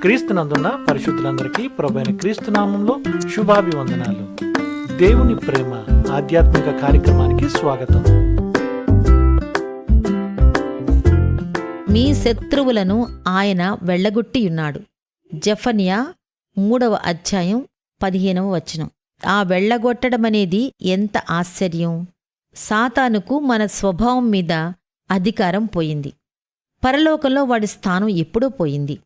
క్రీస్తునందున్న పరిశుద్ధులందరికీ ప్రభువైన క్రీస్తు నామంలో శుభాభివందనాలు. దేవుని ప్రేమ ఆధ్యాత్మిక కార్యక్రమానికి స్వాగతం. మీ శత్రువులను ఆయన వెళ్ళగొట్టియున్నాడు. జెఫన్యా 3వ అధ్యాయం 15వ వచనం. ఆ వెళ్ళగొట్టడమనేది ఎంత ఆశ్చర్యం! సాతానుకు మన స్వభావం మీద అధికారం పోయింది. పరలోకంలో వాడి స్థానం ఎప్పుడో పోయింది.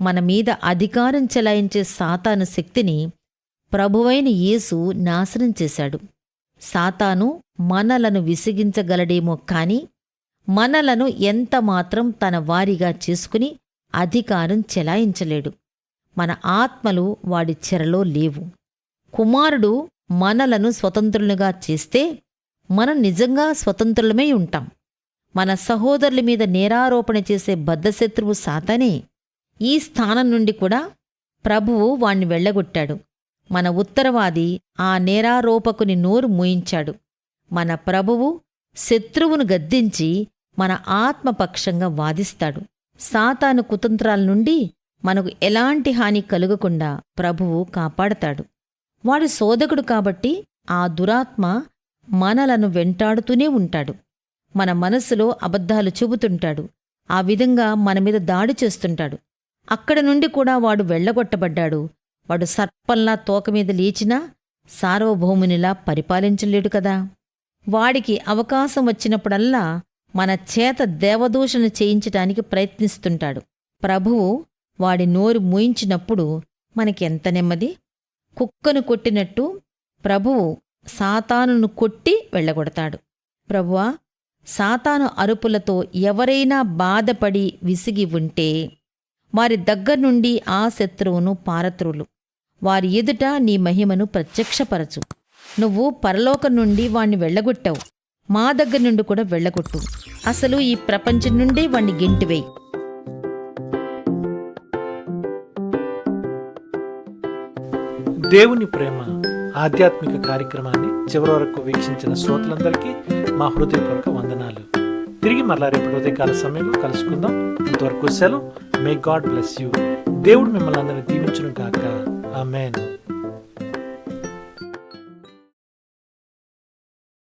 మన మీద అధికారం చెలాయించే సాతాను శక్తిని ప్రభువైన యేసు నాశనం చేశాడు. సాతాను మనలను విసిగించగలడేమో కాని మనలను ఎంతమాత్రం తన వారిగా చేసుకుని అధికారం చెలాయించలేడు. మన ఆత్మలు వాడి చెరలో లేవు. కుమారుడు మనలను స్వతంత్రులుగా చేస్తే మనం నిజంగా స్వతంత్రులమై ఉంటాం. మన సహోదరుల మీద నేరారోపణ చేసే బద్ధశత్రువు సాతానే. ఈ స్థానం నుండి కూడా ప్రభువు వాణ్ణి వెళ్ళగొట్టాడు. మన ఉత్తరవాది ఆ నేరారోపకుని నోరు మూయించాడు. మన ప్రభువు శత్రువును గద్దించి మన ఆత్మపక్షంగా వాదిస్తాడు. సాతాను కుతంత్రాల నుండి మనకు ఎలాంటి హాని కలుగకుండా ప్రభువు కాపాడతాడు. వాడు శోధకుడు కాబట్టి ఆ దురాత్మ మనలను వెంటాడుతూనే ఉంటాడు. మన మనసులో అబద్ధాలు చెబుతుంటాడు. ఆ విధంగా మన మీద దాడి చేస్తుంటాడు. అక్కడ నుండి కూడా వాడు వెళ్ళగొట్టబడ్డాడు. వాడు సర్పంలా తోకమీద లేచినా సార్వభౌమునిలా పరిపాలించలేడు కదా. వాడికి అవకాశం వచ్చినప్పుడల్లా మన చేత దేవదూషణ చేయించటానికి ప్రయత్నిస్తుంటాడు. ప్రభువు వాడి నోరు మూయించినప్పుడు మనకెంత నెమ్మది! కుక్కను కొట్టినట్టు ప్రభువు సాతానును కొట్టి వెళ్ళగొడతాడు. ప్రభువా, సాతాను అరుపులతో ఎవరైనా బాధపడి విసిగి ఉంటే వారి దగ్గర్నుండి ఆ శత్రువును పారత్రులు. వారి ఎదుట నీ మహిమను ప్రత్యక్షపరచు. నువ్వు పరలోకం నుండి వాణ్ణి వెళ్ళగొట్టావు. మా దగ్గర నుండి కూడా వెళ్ళగొట్టు. అసలు ఈ ప్రపంచం నుండి వాణ్ణి గెంటివేయి. దేవుని ప్రేమ ఆధ్యాత్మిక కార్యక్రమాన్ని చివరి వరకు వీక్షించిన శ్రోతలందరికీ మా హృదయపూర్వక వందనాలు. తిరిగి మరలా రేపు ఉదయకాల సమయంలో కలుసుకుందాం. ఇంతవరకు సెలవు. May God bless you. దేవుడు మిమ్మల్ని అందరినీ దీవించును గాక. ఆమేన్.